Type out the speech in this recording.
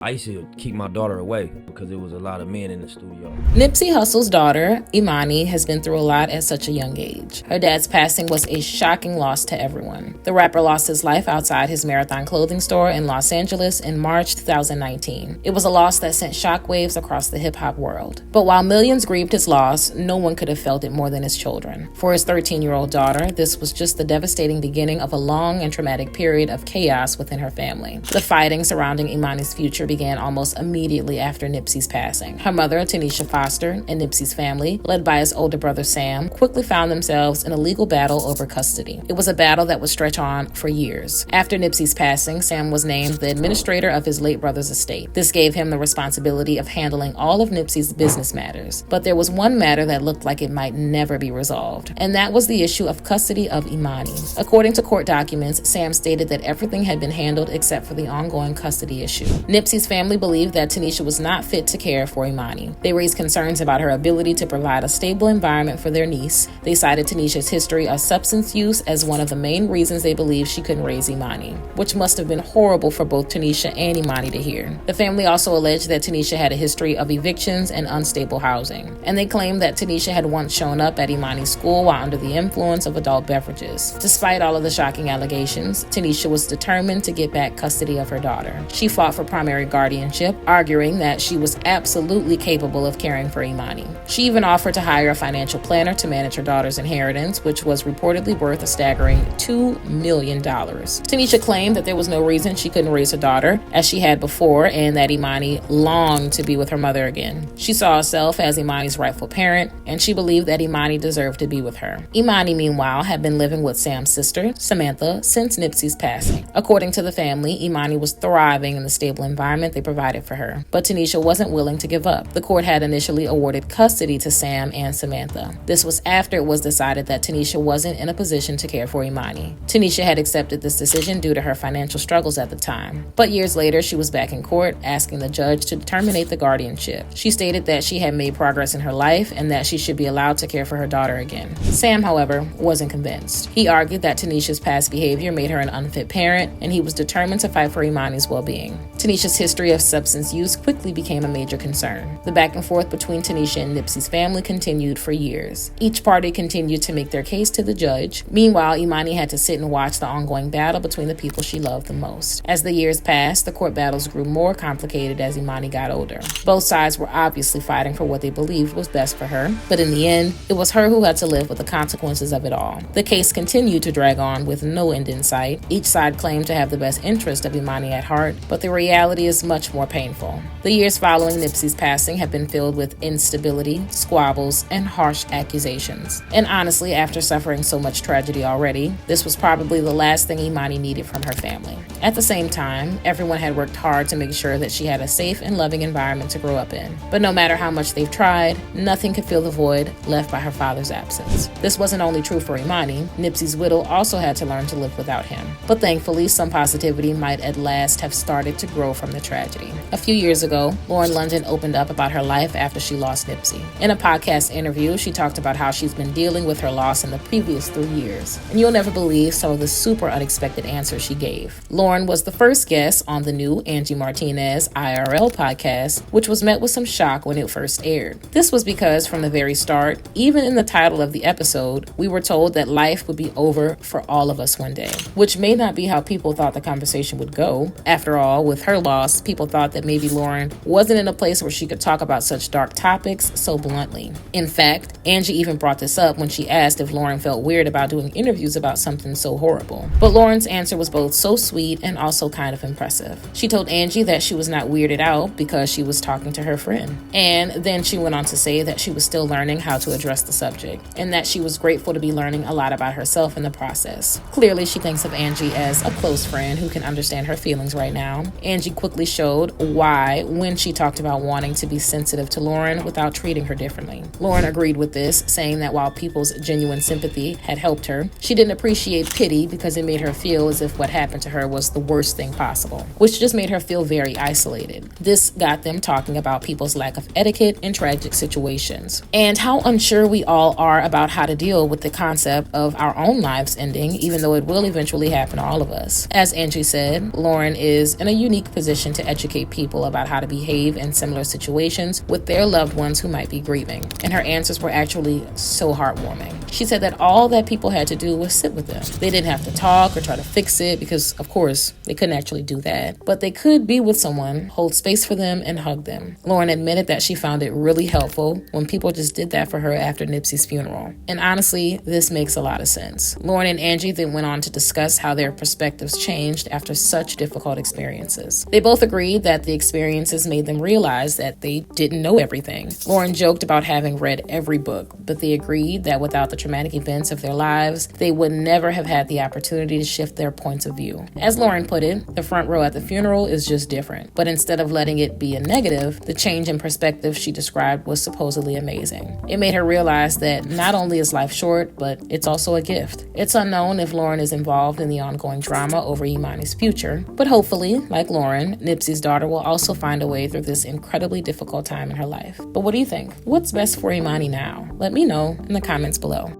I used to keep my daughter away because there was a lot of men in the studio. Nipsey Hussle's daughter, Emani, has been through a lot at such a young age. Her dad's passing was a shocking loss to everyone. The rapper lost his life outside his Marathon clothing store in Los Angeles in March 2019. It was a loss that sent shockwaves across the hip-hop world. But while millions grieved his loss, no one could have felt it more than his children. For his 13-year-old daughter, this was just the devastating beginning of a long and traumatic period of chaos within her family. The fighting surrounding Emani's future began almost immediately after Nipsey's passing. Her mother, Tanisha Foster, and Nipsey's family, led by his older brother Sam, quickly found themselves in a legal battle over custody. It was a battle that would stretch on for years. After Nipsey's passing, Sam was named the administrator of his late brother's estate. This gave him the responsibility of handling all of Nipsey's business matters. But there was one matter that looked like it might never be resolved, and that was the issue of custody of Emani. According to court documents, Sam stated that everything had been handled except for the ongoing custody issue. Nipsey's family believed that Tanisha was not fit to care for Emani. They raised concerns about her ability to provide a stable environment for their niece. They cited Tanisha's history of substance use as one of the main reasons they believed she couldn't raise Emani, which must have been horrible for both Tanisha and Emani to hear. The family also alleged that Tanisha had a history of evictions and unstable housing, and they claimed that Tanisha had once shown up at Emani's school while under the influence of adult beverages. Despite all of the shocking allegations, Tanisha was determined to get back custody of her daughter. She fought for primary guardianship, arguing that she was absolutely capable of caring for Emani. She even offered to hire a financial planner to manage her daughter's inheritance, which was reportedly worth a staggering $2 million. Tanisha claimed that there was no reason she couldn't raise her daughter as she had before, and that Emani longed to be with her mother again. She saw herself as Emani's rightful parent, and she believed that Emani deserved to be with her. Emani, meanwhile, had been living with Sam's sister, Samantha, since Nipsey's passing. According to the family, Emani was thriving in the stable environment they provided for her, but Tanisha wasn't willing to give up. The court had initially awarded custody to Sam and Samantha. This was after it was decided that Tanisha wasn't in a position to care for Emani. Tanisha had accepted this decision due to her financial struggles at the time, but years later she was back in court asking the judge to terminate the guardianship. She stated that she had made progress in her life and that she should be allowed to care for her daughter again. Sam, however, wasn't convinced. He argued that Tanisha's past behavior made her an unfit parent, and he was determined to fight for Emani's well-being. Tanisha's history of substance use quickly became a major concern. The back and forth between Tanisha and Nipsey's family continued for years. Each party continued to make their case to the judge. Meanwhile, Emani had to sit and watch the ongoing battle between the people she loved the most. As the years passed, the court battles grew more complicated as Emani got older. Both sides were obviously fighting for what they believed was best for her, but in the end, it was her who had to live with the consequences of it all. The case continued to drag on with no end in sight. Each side claimed to have the best interest of Emani at heart, but the reality is much more painful. The years following Nipsey's passing have been filled with instability, squabbles, and harsh accusations. And honestly, after suffering so much tragedy already, this was probably the last thing Emani needed from her family. At the same time, everyone had worked hard to make sure that she had a safe and loving environment to grow up in. But no matter how much they've tried, nothing could fill the void left by her father's absence. This wasn't only true for Emani. Nipsey's widow also had to learn to live without him. But thankfully, some positivity might at last have started to grow from the tragedy. A few years ago, Lauren London opened up about her life after she lost Nipsey. In a podcast interview, she talked about how she's been dealing with her loss in the previous 3 years. And you'll never believe some of the super unexpected answers she gave. Lauren was the first guest on the new Angie Martinez IRL podcast, which was met with some shock when it first aired. This was because from the very start, even in the title of the episode, we were told that life would be over for all of us one day, which may not be how people thought the conversation would go. After all, with her loss, people thought that maybe Lauren wasn't in a place where she could talk about such dark topics so bluntly. In fact, Angie even brought this up when she asked if Lauren felt weird about doing interviews about something so horrible. But Lauren's answer was both so sweet and also kind of impressive. She told Angie that she was not weirded out because she was talking to her friend. And then she went on to say that she was still learning how to address the subject, and that she was grateful to be learning a lot about herself in the process. Clearly, she thinks of Angie as a close friend who can understand her feelings right now. Angie quickly showed why when she talked about wanting to be sensitive to Lauren without treating her differently. Lauren agreed with this, saying that while people's genuine sympathy had helped her, she didn't appreciate pity because it made her feel as if what happened to her was the worst thing possible, which just made her feel very isolated. This got them talking about people's lack of etiquette in tragic situations, and how unsure we all are about how to deal with the concept of our own lives ending, even though it will eventually happen to all of us. As Angie said, Lauren is in a unique position mission to educate people about how to behave in similar situations with their loved ones who might be grieving. And her answers were actually so heartwarming. She said that all that people had to do was sit with them. They didn't have to talk or try to fix it because, of course, they couldn't actually do that. But they could be with someone, hold space for them, and hug them. Lauren admitted that she found it really helpful when people just did that for her after Nipsey's funeral. And honestly, this makes a lot of sense. Lauren and Angie then went on to discuss how their perspectives changed after such difficult experiences. They both agreed that the experiences made them realize that they didn't know everything. Lauren joked about having read every book, but they agreed that without the traumatic events of their lives, they would never have had the opportunity to shift their points of view. As Lauren put it, the front row at the funeral is just different. But instead of letting it be a negative, the change in perspective she described was supposedly amazing. It made her realize that not only is life short, but it's also a gift. It's unknown if Lauren is involved in the ongoing drama over Emani's future, but hopefully, like Lauren, Nipsey's daughter will also find a way through this incredibly difficult time in her life. But what do you think? What's best for Emani now? Let me know in the comments below.